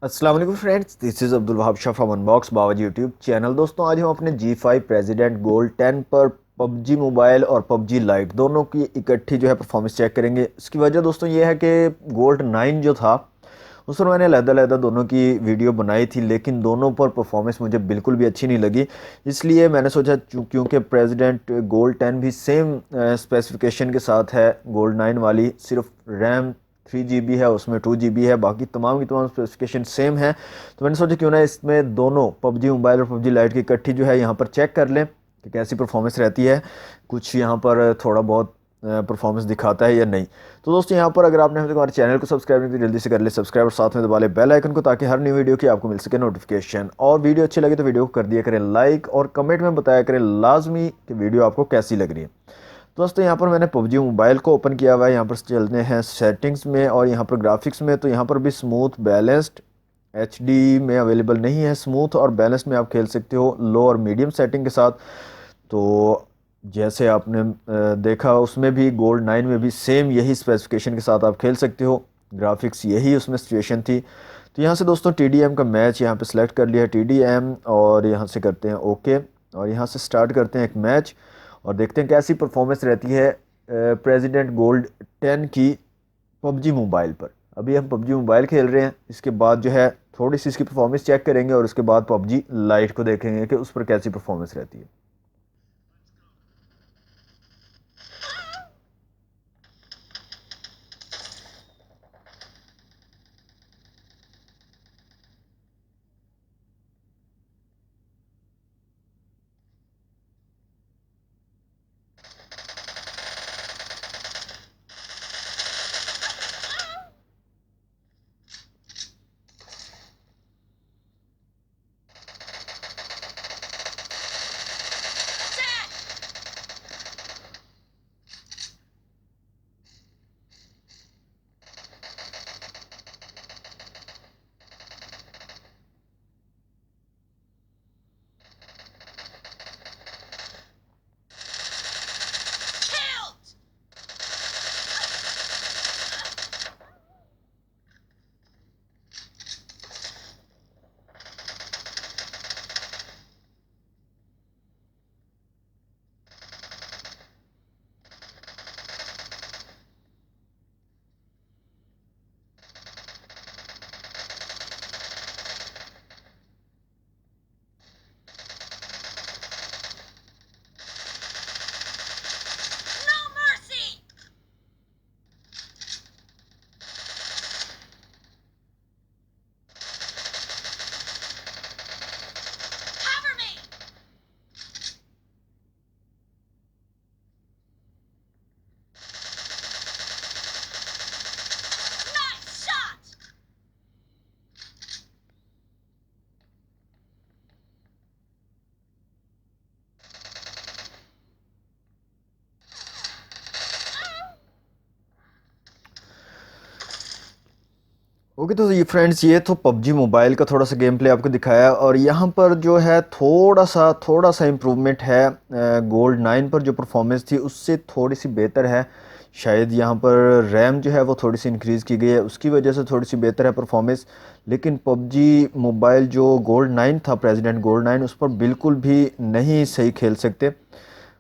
अस्सलाम वालेकुम friends, this is Abdul Wahab Shah from unbox Bawaji YouTube channel. दोस्तों आज हम अपने G5 प्रेसिडेंट गोल्ड 10 पर पबजी मोबाइल और पबजी लाइट दोनों की इकट्ठी जो है परफॉर्मेंस चेक करेंगे। इसकी वजह दोस्तों ये है कि गोल्ड 9 जो था उस पर मैंने अलग-अलग दोनों की वीडियो बनाई थी, लेकिन दोनों पर परफॉर्मेंस मुझे बिल्कुल भी अच्छी नहीं लगी। इसलिए मैंने सोचा क्योंकि प्रेसिडेंट गोल्ड 10 भी सेम स्पेसिफिकेशन के साथ है गोल्ड 9 वाली, सिर्फ रैम 3 GB है, उसमें 2 GB है, बाकी तमाम की तमाम स्पेसिफिकेशन सेम है। तो मैंने सोचा क्यों ना इसमें दोनों पबजी मोबाइल और पबजी लाइट की इकट्ठी जो है यहाँ पर चेक कर लें कि कैसी परफॉर्मेंस रहती है, कुछ यहाँ पर थोड़ा बहुत परफॉर्मेंस दिखाता है या नहीं। तो दोस्तों यहाँ पर अगर आपने अभी तक हमारे चैनल को सब्सक्राइब नहीं किया जल्दी से कर ले सब्सक्राइब और साथ में दबा ले बेल आइकन को, ताकि हर न्यू वीडियो की आपको मिल सके नोटिफिकेशन। और वीडियो अच्छी लगे तो वीडियो को कर दिया करें लाइक और कमेंट में बताया करें लाजमी कि वीडियो आपको कैसी लग रही है। दोस्तों यहाँ पर मैंने पबजी मोबाइल को ओपन किया हुआ है, यहाँ पर चलते हैं सेटिंग्स में और यहाँ पर ग्राफिक्स में। तो यहाँ पर भी स्मूथ बैलेंस्ड HD में अवेलेबल नहीं है, स्मूथ और बैलेंस में आप खेल सकते हो लो और मीडियम सेटिंग के साथ। तो जैसे आपने देखा उसमें भी गोल्ड 9 में भी सेम यही स्पेसिफिकेशन के साथ आप खेल सकते हो, ग्राफिक्स यही उसमें सिचुएशन थी। तो यहाँ से दोस्तों TDM का मैच यहाँ पे सिलेक्ट कर लिया है TDM, और यहाँ से करते हैं ओके और यहाँ से स्टार्ट करते हैं एक मैच और देखते हैं कैसी परफॉर्मेंस रहती है प्रेसिडेंट गोल्ड 10 की पबजी मोबाइल पर। अभी हम पबजी मोबाइल खेल रहे हैं, इसके बाद जो है थोड़ी सी इसकी परफॉर्मेंस चेक करेंगे और उसके बाद पबजी लाइट को देखेंगे कि उस पर कैसी परफॉर्मेंस रहती है। ओके तो ये फ्रेंड्स, ये तो पबजी मोबाइल का थोड़ा सा गेम प्ले आपको दिखाया, और यहाँ पर जो है थोड़ा सा इम्प्रूवमेंट है। गोल्ड 9 पर जो परफॉर्मेंस थी उससे थोड़ी सी बेहतर है। शायद यहाँ पर रैम जो है वो थोड़ी सी इंक्रीज़ की गई है, उसकी वजह से थोड़ी सी बेहतर है परफॉर्मेंस। लेकिन पबजी मोबाइल जो गोल्ड 9 था प्रेसिडेंट गोल्ड 9, उस पर बिल्कुल भी नहीं सही खेल सकते,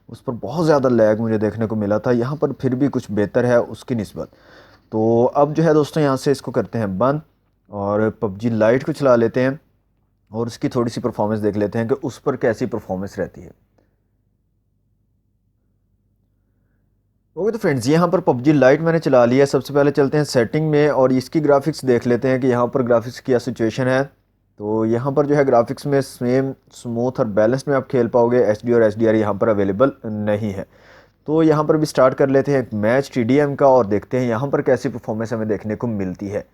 उस पर बहुत ज़्यादा लैग मुझे देखने को मिला था। यहाँ पर फिर भी कुछ बेहतर है उसकी निस्बत। तो अब जो है दोस्तों यहाँ से इसको करते हैं बंद और पबजी लाइट को चला लेते हैं और उसकी थोड़ी सी परफॉर्मेंस देख लेते हैं कि उस पर कैसी परफॉर्मेंस रहती है। ओके तो फ्रेंड्स, यहाँ पर पबजी लाइट मैंने चला लिया है। सबसे पहले चलते हैं सेटिंग में और इसकी ग्राफिक्स देख लेते हैं कि यहाँ पर ग्राफिक्स क्या सिचुएशन है। तो यहाँ पर जो है ग्राफिक्स में सेम स्मूथ और बैलेंस में आप खेल पाओगे, HD और HDR यहाँ पर अवेलेबल नहीं है। तो यहाँ पर भी स्टार्ट कर लेते हैं एक मैच TDM का और देखते हैं यहाँ पर कैसी परफॉर्मेंस हमें देखने को मिलती है।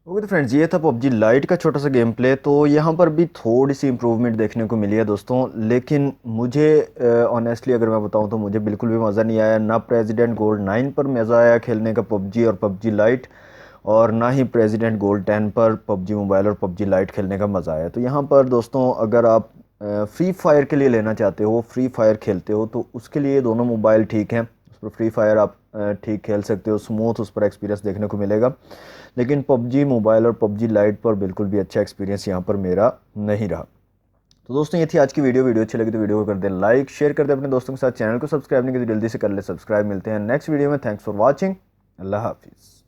ओके तो फ्रेंड्स, ये था पबजी लाइट का छोटा सा गेम प्ले। तो यहाँ पर भी थोड़ी सी इम्प्रूवमेंट देखने को मिली है दोस्तों, लेकिन मुझे ऑनेस्टली अगर मैं बताऊँ तो मुझे बिल्कुल भी मज़ा नहीं आया। ना प्रेसिडेंट गोल्ड 9 पर मज़ा आया खेलने का पबजी और पबजी लाइट, और ना ही प्रेसिडेंट गोल्ड 10 पर पबजी मोबाइल और पबजी लाइट खेलने का मज़ा आया। तो यहाँ पर दोस्तों, अगर आप फ्री फायर के लिए लेना चाहते हो, फ्री फायर खेलते हो, तो उसके लिए दोनों मोबाइल ठीक हैं। उस पर फ्री फायर आप ठीक खेल सकते हो, स्मूथ उस पर एक्सपीरियंस देखने को मिलेगा। लेकिन पबजी मोबाइल और पबजी लाइट पर बिल्कुल भी अच्छा एक्सपीरियंस यहाँ पर मेरा नहीं रहा। तो दोस्तों, ये थी आज की वीडियो। वीडियो अच्छी लगी तो वीडियो को कर दें लाइक, शेयर कर दें अपने दोस्तों के साथ। चैनल को सब्सक्राइब नहीं किया तो जल्दी से कर ले सब्सक्राइब। मिलते हैं नेक्स्ट वीडियो में। Thanks for watching. अल्लाह हाफिज़।